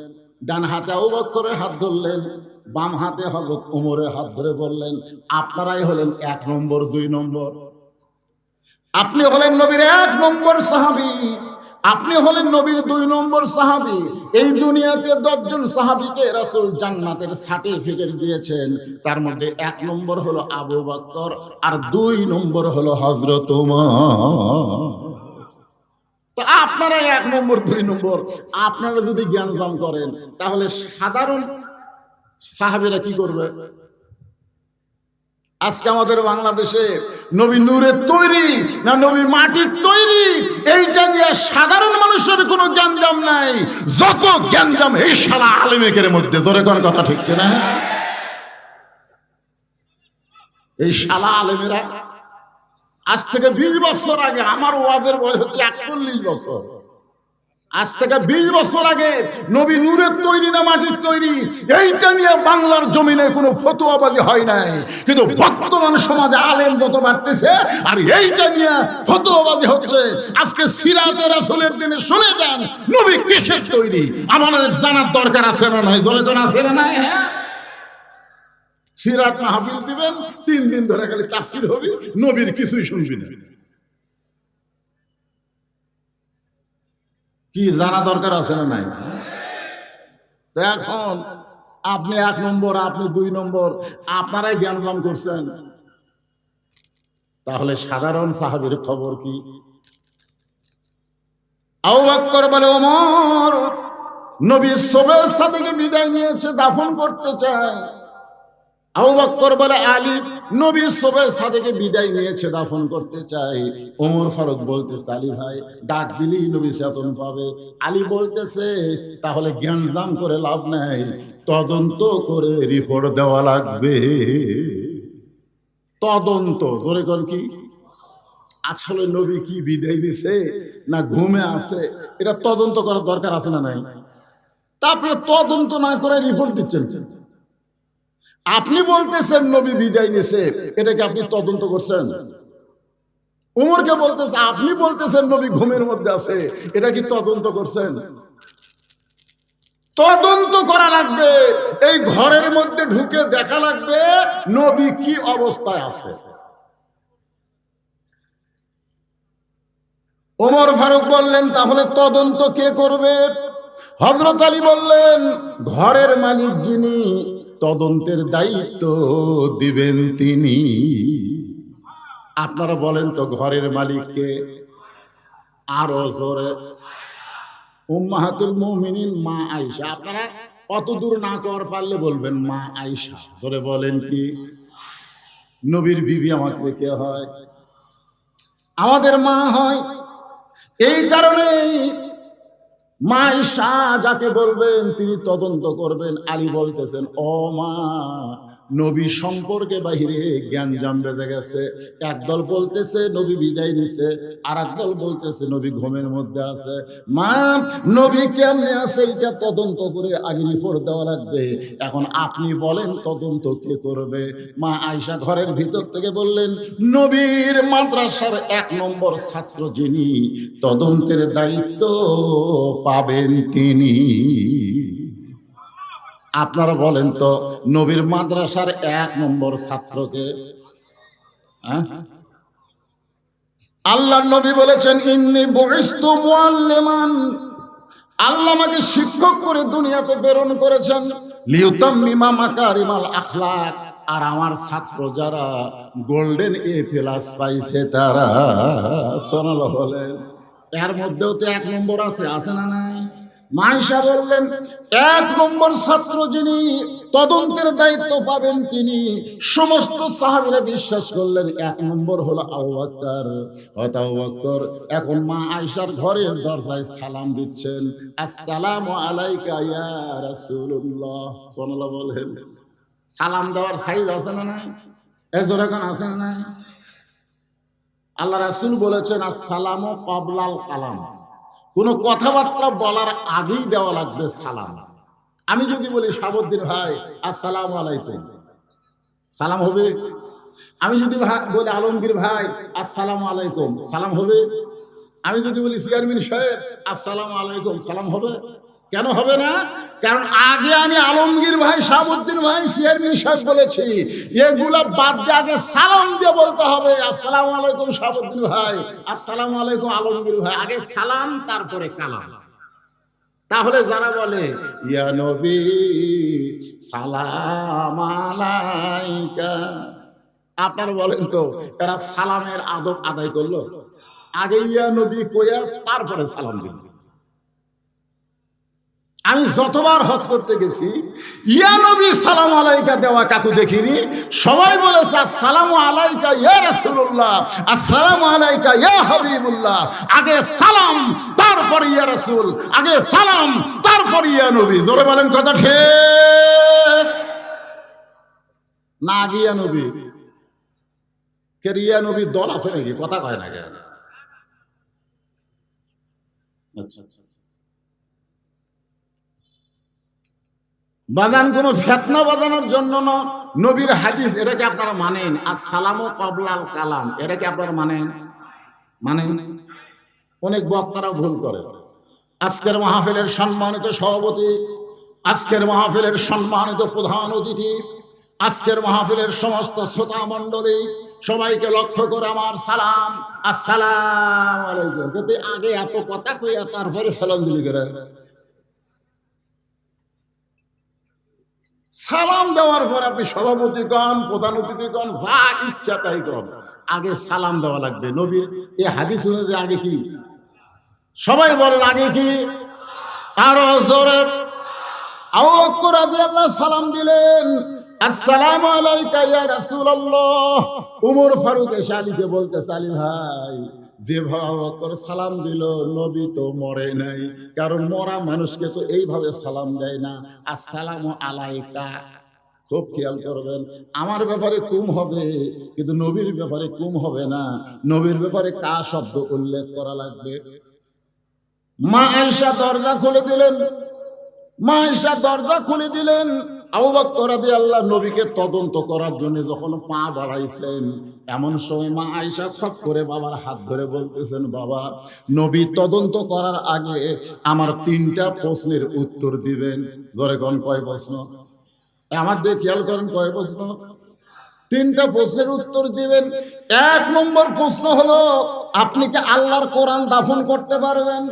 ডান হাতে আবু বকরের হাত ধরলেন, বাম হাতে হযরত ওমরের হাত ধরে বললেন, আপনারাই হলেন 1 নম্বর 2 নম্বর। আপনি হলেন নবীর 1 নম্বর সাহাবী, আপনি হলেন নবীর 2 নম্বর সাহাবী। এই দুনিয়াতে 10 জন সাহাবীকে রাসূল জান্নাতের সার্টিফিকেট দিয়েছেন, তার মধ্যে 1 নম্বর হলো আবু বকর আর 2 নম্বর হলো হযরত ওমর। তো আপনারা 1 নম্বর 2 নম্বর। আপনারা যদি জ্ঞান দান করেন তাহলে সাধারণ সাহাবীরা কি করবে? আজকে আমাদের বাংলাদেশে নবী নূরের তৈরি না নবী মাটির তৈরি, এইটা নিয়ে সাধারণ মানুষের কোনো জ্ঞানজাম নাই। যত জ্ঞানজাম এই শালা আলেমের মধ্যে। জোরে কোন কথা ঠিক কিনা? এই শালা আলেমেরা আজ থেকে 20 বছর আগে, আমার ওয়াজের বয়স হচ্ছে 41 বছর, আজ থেকে 20 বছর আগে নবী নূরের তৈরি না মাটির তৈরি এইটা নিয়ে বাংলার জমিনে কোনো ফতোয়াবাজি হয় নাই। কিন্তু বর্তমান সমাজে আলেম যত বাড়তেছে আর এইটা নিয়ে ফতোয়াবাজি হচ্ছে। আজকে সিরাতে রাসূলের দিনে শুনে যান নবী কিসের তৈরি, আমাদের জানার দরকার আছে না নাই? জোরে কোন আছে না নাই? হ্যাঁ, সিরাত মাহফিল দিবেন, 3 দিন ধরে খালি তাফসীর হবে, নবীর কিছুই শুনবি না। কি জানা দরকার আছে না নাই? তো এখন আপনি 1 নম্বর, আপনি 2 নম্বর, আপনারাই জ্ঞান দান করছেন, তাহলে সাধারণ সাহাবীর খবর কি? আবু বকর বলে, ওমর, নবী সুবহে সাদিকে বিদায় নিয়েছে, দাফন করতে চায়। আবু বকর বলে, আলী, নবী সুবহে সাদিকে বিদায় নিয়েছে, দাফন করতে চাই। ওমর ফারুক বলতেছে, আলী ভাই, ডাক দিলেই নবী চেতন পাবে। আলী বলতেছে, তাহলে জ্ঞানজাম করে লাভ নাই, তদন্ত করে রিপোর্ট দেওয়া লাগবে। তদন্ত, জোরে কোন কি? আসলে নবী কি বিদায় নিছে না ঘুমে আছে, এটা তদন্ত করার দরকার আছে না নাই? তা আপনারা তদন্ত না করে রিপোর্ট দিচ্ছেন। আপনি বলতেছেন নবী বিদায় নিছে, এটাকে আপনি তদন্ত করছেন? উমরকে বলতেছে, আপনি বলতেছেন নবী ঘুমের মধ্যে আছে, এটা কি তদন্ত করছেন? তদন্ত করা লাগবে, এই ঘরের মধ্যে ঢুকে দেখা লাগবে নবী কি অবস্থায় আছে। ওমর ফারুক বললেন, তাহলে তদন্ত কে করবে? হযরত আলী বললেন, ঘরের মালিক যিনি, তদন্তের দায়িত্ব দিবেন তিনি। আপনারা বলেন তো ঘরের মালিককে? আরো জোরে। উম্মাহাতুল মুমিনিন মা আয়েশা। আপনারা অত দূর না কর পারলে বলবেন মা আয়েশা। ধরে বলেন কি? নবীর বিবি আমাকে কে হয়? আমাদের মা হয়। এই কারণেই মা আয়েশা যাকে বলবেন তিনি তদন্ত করবেন। আলী বলতেছেন, ও মা, নবী সম্পর্কে বাহিরে জ্ঞানজাম বেজে গেছে। একদল বলতেছে নবী বিদায় নিছে, আর একদল বলতেছে নবী ঘুমের মধ্যে আছে। মা, নবী কেমনে আছে এটা তদন্ত করে আগে রিপোর্ট দেওয়া লাগবে। এখন আপনি বলেন তদন্ত কে করবে? মা আয়েশা ঘরের ভিতর থেকে বললেন, নবীর মাদ্রাসার 1 নম্বর ছাত্র যিনি, তদন্তের দায়িত্ব পাবেন তিনি। আপনারা বলেন তো নবীর মাদ্রাসার 1 নম্বর ছাত্রকে? আল্লাহ নবী বলেছেন, ইন্নী বুইসতু মুআল্লিমান, আল্লাহ আমাকে শিক্ষক করে দুনিয়াতে প্রেরণ করেছেন। লিউতাম্মিমা মাকারিমাল আখলাক, আর আমার ছাত্র যারা গোল্ডেন A+ পাইছে তারা, সুবহানাল্লাহ বলেন। এর মধ্যেও তো 1 নম্বর আছে, আছে না নাই? মায়েশা বললেন, 1 নম্বর ছাত্র যিনি, তদন্তের দায়িত্ব পাবেন তিনি। সমস্ত সাহাবীরা বিশ্বাস করলেন 1 নম্বর হলো আবু বকর। আবু বকর এখন মা আয়েশার ঘরের দরজায় সালাম দিচ্ছেন, আসসালামু আলাইকা ইয়া রাসূলুল্লাহ। সুবহানাল্লাহ বলেন। সালাম দেওয়ার সাইজ আছে না নাই? এজরাকান আছে না নাই? আল্লাহ রাসূল বলেছেন, আসসালামু ক্বাবলাল কালাম, কোনো কথাবার্তা বলার আগেই দেওয়া লাগবে সালাম। আমি যদি বলি শাহাবুদ্দিন ভাই আসসালামু আলাইকুম, সালাম হবে? আমি যদি বলি আলমগীর ভাই আসসালামু আলাইকুম, সালাম হবে? আমি যদি বলি চেয়ারম্যান সাহেব আসসালামু আলাইকুম, সালাম হবে? কেন হবে না? কারণ আগে আমি আলমগীর ভাই, শাহাবুদ্দিন ভাই, চেয়ারম্যান সাহেব বলেছি, এগুলা বাদ দিয়ে আগে সালাম দিয়ে বলতে হবে, আসসালামু আলাইকুম শাহাবুদ্দিন ভাই, আসসালামু আলাইকুম আলমগীর ভাই। আগে সালাম, তারপরে কালাম। তাহলে যারা বলে ইয়া নবী সালাম আলাইকা, আপনারা বলেন তো এরা সালামের আদব আদায় করলো? আগে ইয়া নবী কইয়া তারপরে সালাম দিল। আমি যতবার হজ করতে গেছি ইয়া নবী সালাম আলাইকা দেওয়া কাকু দেখিনি। সবাই বলেছে আসসালামু আলাইকা ইয়া রাসূলুল্লাহ, আসসালামু আলাইকা ইয়া হাবিবুল্লাহ। আগে সালাম তারপর ইয়া রাসূল, আগে সালাম তারপর ইয়া নবী। জোরে বলেন কথা ঠিক না? আগে ইয়া নবী কে? ইয়া নবী দল আছে নাকি? কথা কয় না কেন? আচ্ছা, বাজান কোন ফিতনা বাজানোর জন্য না, নবীর হাদিস এটাকে আপনারা মানেন। আসসালামু ক্বাবলাল কালাম, এটাকে আপনারা মানেন? মানেন? অনেক বক্তারা ভুল করে। আজকের মাহফিলের সম্মানিত সভাপতি, আজকের মাহফিলের সম্মানিত প্রধান অতিথি, আজকের মাহফিলের সমস্ত শ্রোতা মণ্ডলী, সবাইকে লক্ষ্য করে আমার সালাম, আসসালামু আলাইকুম। কিন্তু আগে এত কথা কইয়া তারপরে সালাম দিলি করে। সালাম দেওয়ার পর আপনি সভাপতিগণ, প্রধান অতিথিগণ যা ইচ্ছা তাই কর, আগে সালাম দেওয়া লাগবে। নবীর এই হাদিস অনুযায়ী আগে কি? সবাই বলেন আগে কি? আরো জোরে। আবু বকর রাদিয়াল্লাহু সালাম দিলেন, আসসালামু আলাইকা ইয়া রাসূলুল্লাহ। ওমর ফারুক এসে আলীকে বলতেছে, আলী ভাই, যেভাবে আবু বকর সালাম দিল, নবী তো মরে নাই, কারণ মরা মানুষকে তো এইভাবে সালাম দেয় না, আসসালামু আলাইকা খুব খেয়াল করবেন, আমার ব্যাপারে কুম হবে কিন্তু নবীর ব্যাপারে কুম হবে না। নবীর ব্যাপারে কা শব্দ উল্লেখ করা লাগবে। মা আয়েশা দরজা খুলে দিলেন, মা আয়েশা দরজা খুলে দিলেন। আবু বকর রাদিয়াল্লাহু নবীকে তদন্ত করার জন্য যখন পা বাড়াইছেন, এমন সময় মা আয়েশা খপ করে বাবার হাত ধরে বলতেছেন, বাবা, নবী তদন্ত করার আগে আমার 3টা প্রশ্নের উত্তর দিবেন। ধরে কোন কয় প্রশ্ন? আমার দিয়ে খেয়াল করেন, কয় প্রশ্ন? 3টা প্রশ্নের উত্তর দিবেন। 1 নম্বর প্রশ্ন হলো, আপনি কি আল্লাহর কোরআন দাফন করতে পারবেন?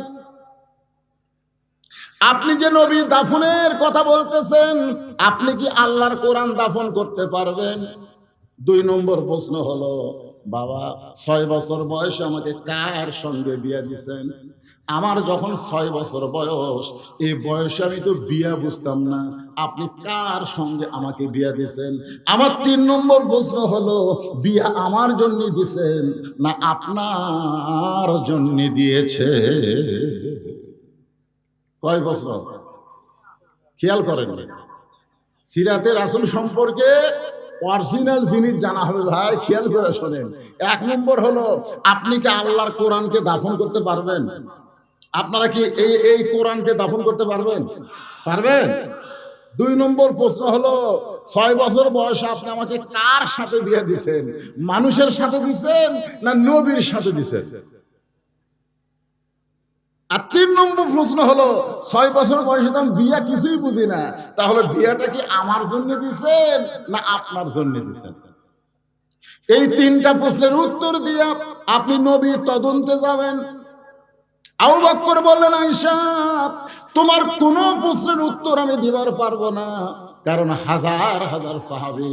আপনি যে নবী দাফনের কথা বলতেছেন, আপনি কি আল্লাহর কোরআন দাফন করতে পারবেন? 2 নম্বর প্রশ্ন হলো, বাবা, 6 বছর বয়সে আমাকে কার সঙ্গে বিয়ে দিছেন? আমার যখন 6 বছর বয়স, এই বয়সে আমি তো বিয়া বুঝতাম না, আপনি কার সঙ্গে আমাকে বিয়া দিছেন? আমার 3 নম্বর প্রশ্ন হলো, বিয়া আমার জন্য দিছেন না আপনার জন্য দিয়েছে? কয় বছর? খেয়াল করেন, সিরাতে রাসূল সম্পর্কে অরিজিনাল জিনিস জানা হবে ভাই, খেয়াল করে শোনেন। 1 নম্বর হলো, আপনি কি আল্লাহর কোরআনকে দাফন করতে পারবেন? আপনারা কি এই কোরআনকে দাফন করতে পারবেন? পারবেন? 2 নম্বর প্রশ্ন হলো, 6 বছর বয়সে আপনি আমাকে কার সাথে বিয়ে দিছেন? মানুষের সাথে দিছেন না নবীর সাথে দিছেন? আর 3 নম্বর প্রশ্ন হলো, 6 বছর বয়সে তো আমি বিয়া কিছুই বুঝি না, তাহলে বিয়াটা কি আমার জন্য দিছেন না আপনার জন্য দিছেন? এই 3টা প্রশ্নের উত্তর দিয়ে আপনি নবী তদন্তে যাবেন। আবু বকর বললেন, আয়েশা, তোমার কোনো প্রশ্নের উত্তর আমি দিবার পারবো না, কারণ হাজার হাজার সাহাবী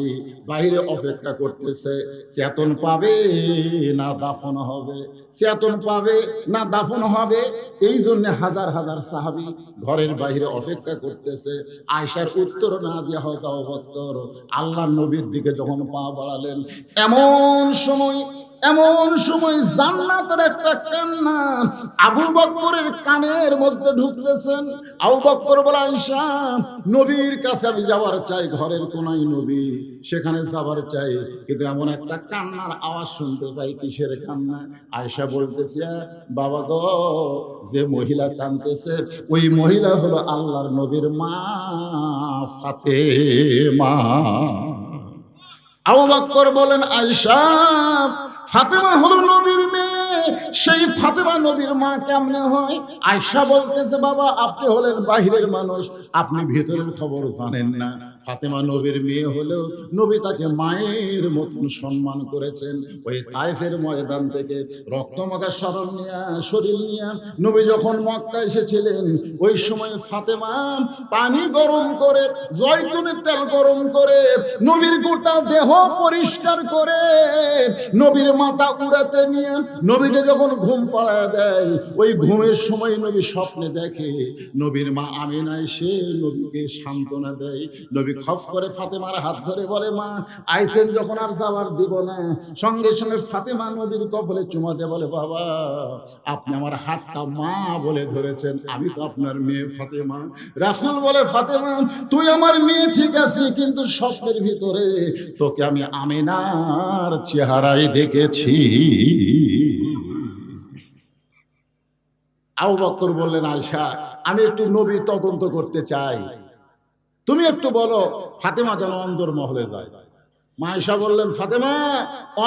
বাইরে অপেক্ষা করতেছে, চেতন পাবে না দাফন হবে, চেতন পাবে না দাফন হবে। এই জন্য হাজার হাজার সাহাবী ঘরের বাইরে অপেক্ষা করতেছে। আয়েশার উত্তর না দিয়ে হয়তো আবু বকর আল্লাহর নবীর দিকে যখন পা বাড়ালেন, এমন সময় জান্নাতের একটা কান্না আবু বকরের কানের মধ্যে ঢুকতেছেন। আবু বকর বলে, আয়েশা, নবীর কাছে আমি যাবার চাই, ঘরের কোনায় নবী, সেখানে যাবার চাই, কিন্তু এমন একটা কান্নার আওয়াজ শুনতে পাই। কিসের কান্না? আয়েশা বলতেছে, বাবা গো, যে মহিলা কাঁদতেছে ওই মহিলা হলো আল্লাহর নবীর মা ফাতেমা। আবু বকর বলেন, আয়েশা, ফাতেমা হলো নবীর মেয়ে, সেই ফাতেমা নবীর মা কেমনে হয়? আয়েশা বলতেছে, বাবা, আপনি হলেন বাহিরের মানুষ, আপনি ভিতরের খবর জানেন না। ফাতেমা নবীর মেয়ে হলেও নবী তাকে মায়ের মতন সম্মান করেছেন। ওই তায়েফের ময়দান থেকে রক্তমাখা শরীর নিয়ে নবী যখন মক্কা এসেছিলেন, ওই সময় ফাতেমা পানি গরম করে, জয়তুনের তেল গরম করে, নবীর গোটা দেহ পরিষ্কার করে, নবীর মাথা উড়াতে নিয়ে নবীকে যখন ঘুম পাড়ায় দেয়, ওই ঘুমের সময় নবী স্বপ্নে দেখে নবীর মা আমিনা এসে নবীকে সান্ত্বনা দেয়। নবী খফ করে ফাতেমার হাত ধরে বলে, মা আইসেন যখন আর যাওয়ার দিব না। সঙ্গে সঙ্গে ফাতেমা নবীর কপালে চুমা দিয়ে বলে, বাবা, আপনি আমার হাতটা মা বলে ধরেছেন, আমি তো আপনার মেয়ে ফাতেমা। রাসূল বলে, ফাতেমা, তুই আমার মেয়ে ঠিক আছে, কিন্তু স্বপ্নের ভিতরে তোকে আমি আমিনার চেহারায় দেখেছি। আবু বকর বললেন, আয়েশা, আমি একটু নবী তদন্ত করতে চাই, তুমি একটু বলো ফাতেমা যেন অন্দর মহলে যায়। মা আয়েশা বললেন, ফাতেমা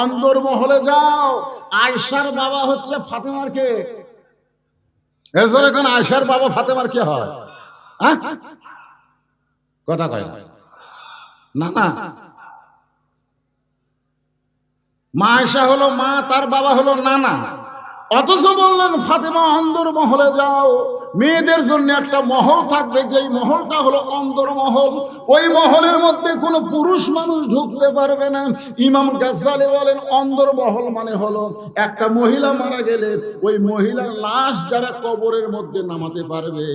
অন্দর মহলে যাও। আয়েশার বাবা হচ্ছে ফাতেমার কে? এখন আয়েশার বাবা ফাতেমার কে হয়? কথা কয় না, না, মা আয়েশা হলো মা, তার বাবা হলো নানা। অথচ বললেন, ফাতেমা অন্দর মহলে যাও। মেয়েদের জন্য একটা মহল থাকবে, যেই মহলটা হলো অন্দর মহল। ওই মহলের মধ্যে কোনো পুরুষ মানুষ ঢুকতে পারবে না। ইমাম গাজ্জালি বলেন, অন্দর মহল মানে হলো একটা মহিলা মারা গেলে ওই মহিলার লাশ যারা কবরের মধ্যে নামাতে পারবে,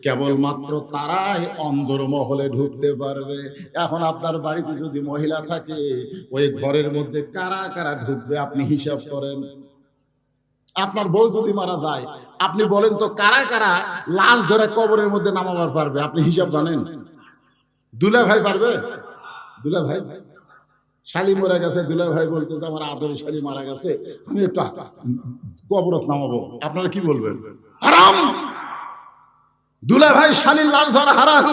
কেবলমাত্র তারাই অন্দর মহলে ঢুকতে পারবে। এখন আপনার বাড়িতে যদি মহিলা থাকে, ওই ঘরের মধ্যে কারা কারা ঢুকবে আপনি হিসাব করেন। আপনার বউ যদি মারা যায়, আপনি বলেন তো কারা কারা লাশ ধরে কবরের মধ্যে নামাবার পারবে? আপনি হিসাব জানেন? দুলা ভাই পারবে? দুলা ভাই শালি মারা গেছে, দুলা ভাই বলতেছে আমার আদর শালি মারা গেছে, আমি একটু কবরত নামাবো, আপনারা কি বলবেন? হারাম। দুলা ভাই শালির লাল ধরা হারাম।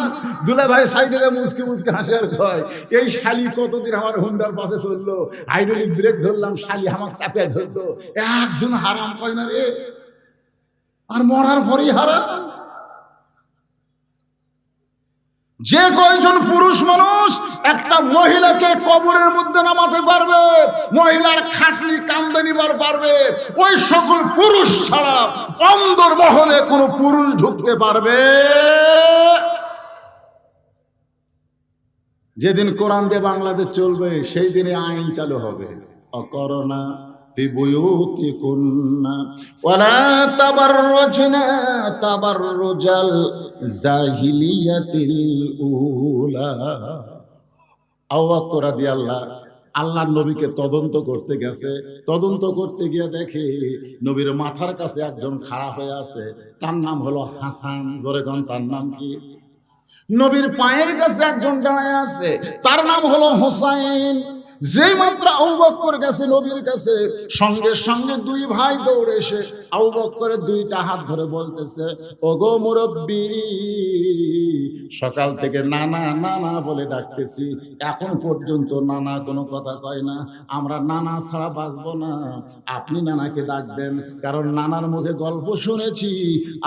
দুলা ভাই সাইডে মুচকে মুচকে হাসে আর কয়, এই শালি কতদিন আমার হুন্ডার পাশে চললো, হাইড্রোলিক ব্রেক ধরলাম, শালি আমার চাপে ধরলো, একজন হারাম কয় না রে, আর মরার পরই হারাম। যে কয়জন পুরুষ মানুষ একটা মহিলাকে কবরের মধ্যে নামাতে পারবে, মহিলার খাটনি কান্দে নিবার পারবে, ওই সকল পুরুষ ছাড়া অন্দর মহলে কোনো পুরুষ ঢুকতে পারবে। যেদিন কোরআন দিয়ে বাংলাদেশ চলবে সেই দিনে আইন চালু হবে, অকরনা ফি বুয়ুতিকুন্না ওয়ালা তাবাররুজনা তাবাররুজাল জাহিলিয়াতিল উলা। আবু বকর রাদিয়াল্লাহু আল্লাহর নবীকে তদন্ত করতে গেছে, তদন্ত করতে গিয়ে দেখে নবীর মাথার কাছে একজন খাড়া হয়ে আছে, তার নাম হলো হাসান। ধরে কোন তার নাম কি? নবীর পায়ের কাছে একজন দাঁড়ায় আছে, তার নাম হলো হোসাইন। যেই মাত্র আবু বকর গেছে নবীর কাছে, সঙ্গে সঙ্গে দুই ভাই দৌড়ে এসে আবু বকরের দুইটা হাত ধরে বলতেছে, ওগো মুরব্বি, সকাল থেকে নানা নানা বলে ডাকতেছি, এখন পর্যন্ত নানা কোনো কথা কয় না, আমরা নানা ছাড়া বাঁচবো না, আপনি নানাকে ডাক দেন, কারণ নানার মুখে গল্প শুনেছি,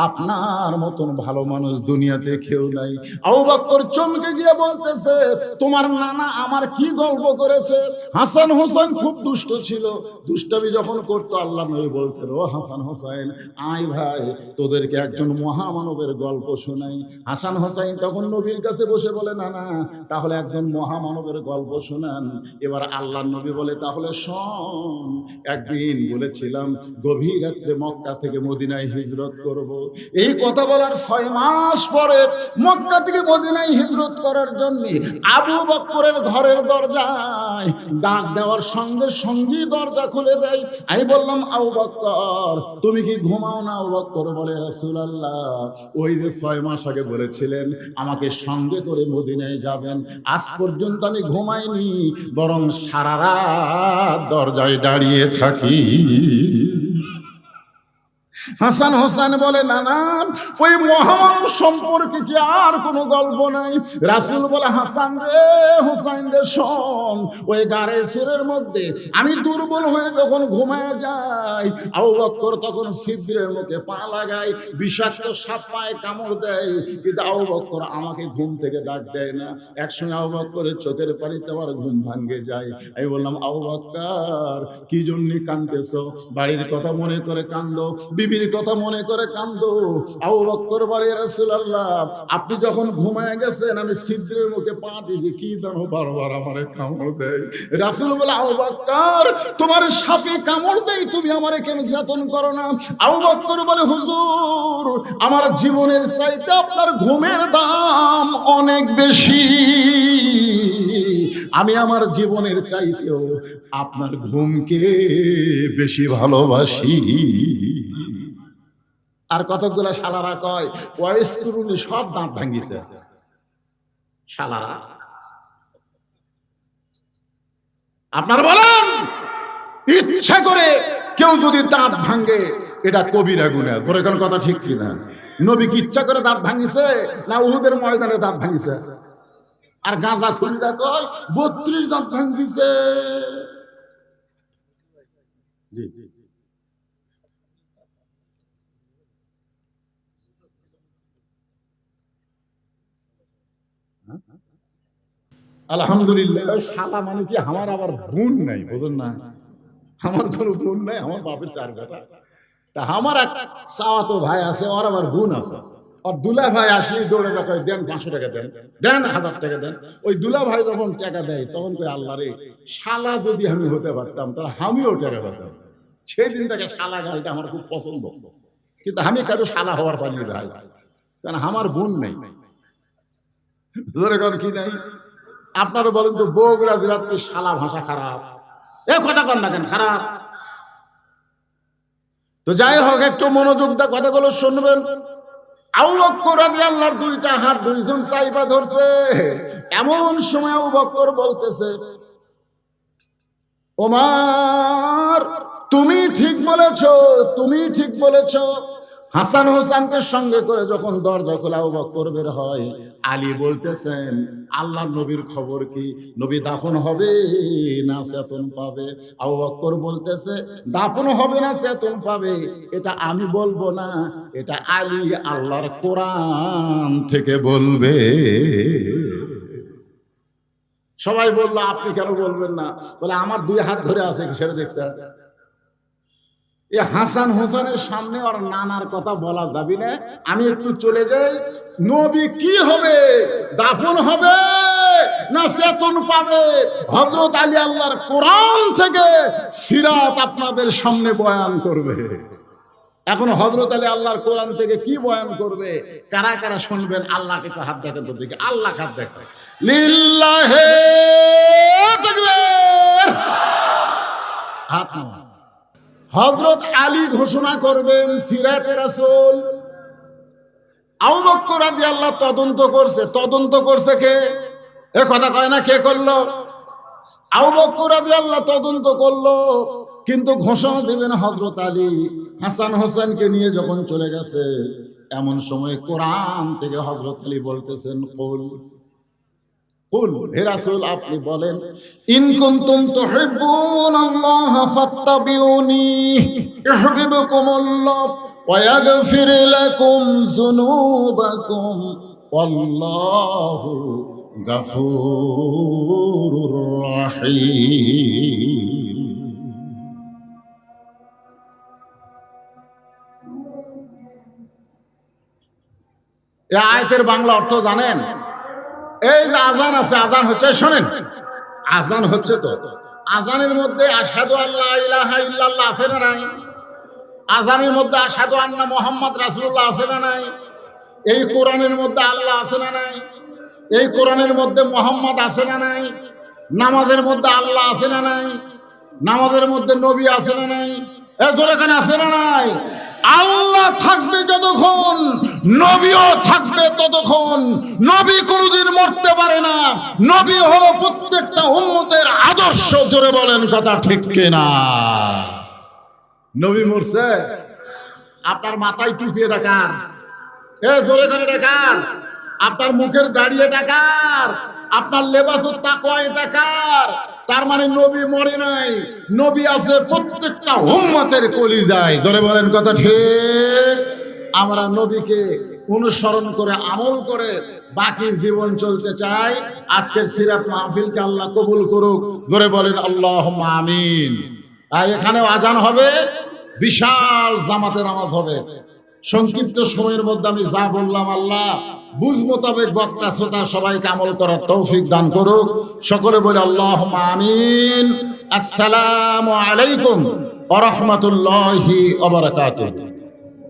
আপনার মতন ভালো মানুষ দুনিয়াতে কেউ নাই। আবু বকর চমকে গিয়ে বলতেছে, তোমার নানা আমার কি গল্প করেছে? হাসান হোসেন খুব দুষ্ট ছিল, দুষ্টামি যখন করতো আল্লাহ নবী বলতেন, ও হাসান হোসেন আয় ভাই, তোদেরকে একজন মহামানবের গল্প শোনাই। হাসান হোসেন তখন নবীর কাছে বসে বলে, না না, তাহলে একজন মহামানবের গল্প শোনান। এবার আল্লাহ নবী বলে, তাহলে শোন, একদিন বলেছিলাম গভীর রাত্রে মক্কা থেকে মদিনায় হিজরত করব। এই কথা বলার 6 মাস পরে মক্কা থেকে মদিনায় হিজরত করার জন্য আবু বকরের ঘরের দরজায় ডাক দেওয়ার সঙ্গে সঙ্গে দরজা খুলে দেয়। আমি বললাম, আবু বকর তুমি কি ঘুমাও না? আবু বকর বলে, রাসূলুল্লাহ ওই যে 6 মাস আগে বলেছিলেন আমাকে সঙ্গে করে মদিনায় যাবেন, আজ পর্যন্ত আমি ঘুমাইনি, বরং সারা রাত দরজায় দাঁড়িয়ে থাকি। হাসান হোসেন বলে, না না, ওই মহামানব সম্পর্কে কি আর কোনো গল্প নাই? রাসূল বলে, হাসান রে, হোসেন রে, শোন, ওই গাড়ে সুরের মধ্যে আমি দুর্বল হয়ে যখন ঘুমায় যাই, আবু বকর তখন ছিদ্রের মুখে পা লাগায়, বিষাক্ত সাপ পায়ে কামড় দেয়, কিন্তু আবু বকর আমাকে ঘুম থেকে ডাক দেয় না। একসঙ্গে আবু বকরের চোখের পানিতে আমার ঘুম ভাঙ্গে যায়। আমি বললাম, আবু বকর কি জন্য কাঁদতেছো? বাড়ির কথা মনে করে কান্দো, বিবির কথা মনে করে কান্দো। আবু বকর বলে, রাসূলুল্লাহ আপনি যখন ঘুমায় গেছেন আমি ছিদ্রের মুখে পা দিয়েছি, কি জানো বারবার আমারে কামড় দেয়। রাসূল বলে, আবু বকর তোমার সাপে কামড় দেয়, তুমি আমারে কেন যতন করো না? আবু বকর বলে, হুজুর আমার জীবনের চাইতে আপনার ঘুমের দাম অনেক বেশি, আমি আমার জীবনের চাইতেও আপনার ঘুমকে বেশি ভালোবাসি। আর কতগুলা শালারা কয়, ওয়াইস করুনি সব দাঁত ভাঙ্গিছে। শালারা আপনারা বলেন, ইচ্ছা করে কেউ যদি দাঁত ভাঙ্গে এটা কবিরা গুনাহ, তোর এখন কথা ঠিক কিনা? নবী কি ইচ্ছা করে দাঁত ভাঙ্গিছে না উহুদের ময়দানে দাঁত ভাঙ্গিছে? আর গাঁজা খুলিরা কয় 32 দাঁত ভাঙ্গিছে। জি জি, আলহামদুলিল্লাহ। শালা মানে কি, আমার আবার বোন নাই, বুঝুন না, আমার কোনো বোন নাই, আমার বাপের 4 বেটা। তা আমার এক চাওয়াতো ভাই আছে, ওর আবার বোন আছে। আর দুলা ভাই আসলে দৌড়ে দেখায়, দেন 500 টাকা দেন, দেন 1000 টাকা দেন। ওই দুলা ভাই যখন টাকা দেয় তখন কই, আল্লাহ রে, শালা যদি আমি হতে পারতাম তাহলে আমিও টাকা পেতাম। সেই দিন থেকে শালা গালটা আমার খুব পছন্দ, কিন্তু আমি কারো শালা হওয়ার পারি ভাই, কারণ আমার বোন নেই। ধরে কর কি নাই? আপনারা বলেন তো, বগুড়া জেলার কি শালা ভাষা খারাপ? এ কথা কন না কেন খারাপ? তো যাই হোক, একটু মনোযোগ দিয়ে কথাগুলো শুনবেন। আবু বকর রাদিয়াল্লাহর দুইটা হাত দুইজন চাইবা ধরছে। এমন সময় আবু বকর বলতেছে, ওমর তুমি ঠিক বলেছো, তুমি ঠিক বলেছো। হাসান হোসেনকে সঙ্গে করে যখন দরজা খোলা আবু বকর বের হয়, আলী বলতেছেন, আল্লাহর নবীর খবর কি? নবী দাফন হবে না চেতন পাবে? আবু বকর বলতেছে, দাফন হবে না চেতন পাবে এটা আমি বলবো না, এটা আলী আল্লাহর কোরআন থেকে বলবে। সবাই বললো, আপনি কেন বলবেন না? বলে, আমার দুই হাত ধরে আছে, সেটা দেখছে। এ হাসান হোসেনের সামনে আর নানার কথা বলা যাবে না। আমি একটু চলে যাই। নবী কি হবে? দাফন হবে না চেতন পাবে? হযরত আলী আল্লাহর কোরআন থেকে সিরাত আপনাদের সামনে বয়ান করবে। এখন হযরত আলী আল্লাহর কোরআন থেকে কি বয়ান করবে? কারা কারা শুনবেন? আল্লাহকে একটু হাত দেখেন তো দেখি। আল্লাহ হাত দেখে। লিল্লাহি তাকবীর। হাত নামান। হযরত আলী ঘোষণা করবেন সিরাতে রাসূল। আবু বকর রাদিয়াল্লাহু তদন্ত করছে। তদন্ত করছে কে? এ কথা কয় না, কে করলো? আবু বকর রাদিয়াল্লাহু তদন্ত করলো, কিন্তু ঘোষণা দিবেন হযরত আলী। হাসান হোসেনকে নিয়ে যখন চলে গেছে, এমন সময় কোরআন থেকে হযরত আলী বলতেছেন, কুল কুল, হে রাসূল আপনি বলেন, ইন কুনতুম তুহিব্বুনাল্লাহ ফাত্তাবিউনি ইউহিব্বুকুমুল্লাহ ওয়া ইয়াগফির লাকুম যুনুবাকুম ওয়াল্লাহু গাফুরুর রাহিম। এই আয়াতের বাংলা অর্থ জানেন? এই যে আজান আছে, আজান হচ্ছে, শোনেন, আজান হচ্ছে তো, আজানের মধ্যে আশহাদু আল্লা ইলাহা ইল্লাল্লাহ আছে না নাই? আজানের মধ্যে আশহাদু আন্না মুহাম্মদ রাসূলুল্লাহ আছে না নাই? এই কোরআনের মধ্যে আল্লাহ আছে না নাই? এই কোরআনের মধ্যে মুহাম্মদ আছে না নাই? নামাজের মধ্যে আল্লাহ আছে না নাই? নামাজের মধ্যে নবী আছে না নাই? এজোর এখানে আছে না নাই? আল্লাহ থাকবে যতক্ষণ, নবীও থাকবে ততক্ষণ। নবী কোনদিন মরতে পারে না। নবী হলো প্রত্যেকটা উম্মতের আদর্শ। জোরে বলেন কথা ঠিক কিনা? নবী মরছে, আপনার মাথায় টুপি এটা কার? এ জোরে করে দেখান। আপনার মুখের দাড়ি এটা কার? আপনার লেবাসুত তাকওয়া এটা কার? তার মানে নবী মরে নাই, নবী আছে প্রত্যেকটা উম্মতের কলিজায়। জোরে বলেন কথা ঠিক। আমরা নবীকে অনুসরণ করে আমল করে বাকি জীবন চলতে চাই। আজকের সিরাত মাহফিলকে আল্লাহ কবুল করুক। জোরে বলেন আল্লাহুম্মা আমিন। আর এখানেও আজান হবে, বিশাল জামাতে নামাজ হবে। সংক্ষিপ্ত সময়ের মধ্যে আমি যা বললাম, আল্লাহ বুঝ মোতাবেক বক্তা শ্রোতা সবাইকে আমল করার তৌফিক দান করুক। সকলে বলে আল্লাহুম্মা আমিন। আসসালামু আলাইকুম ওয়া রাহমাতুল্লাহি ওয়া বারাকাতুহু।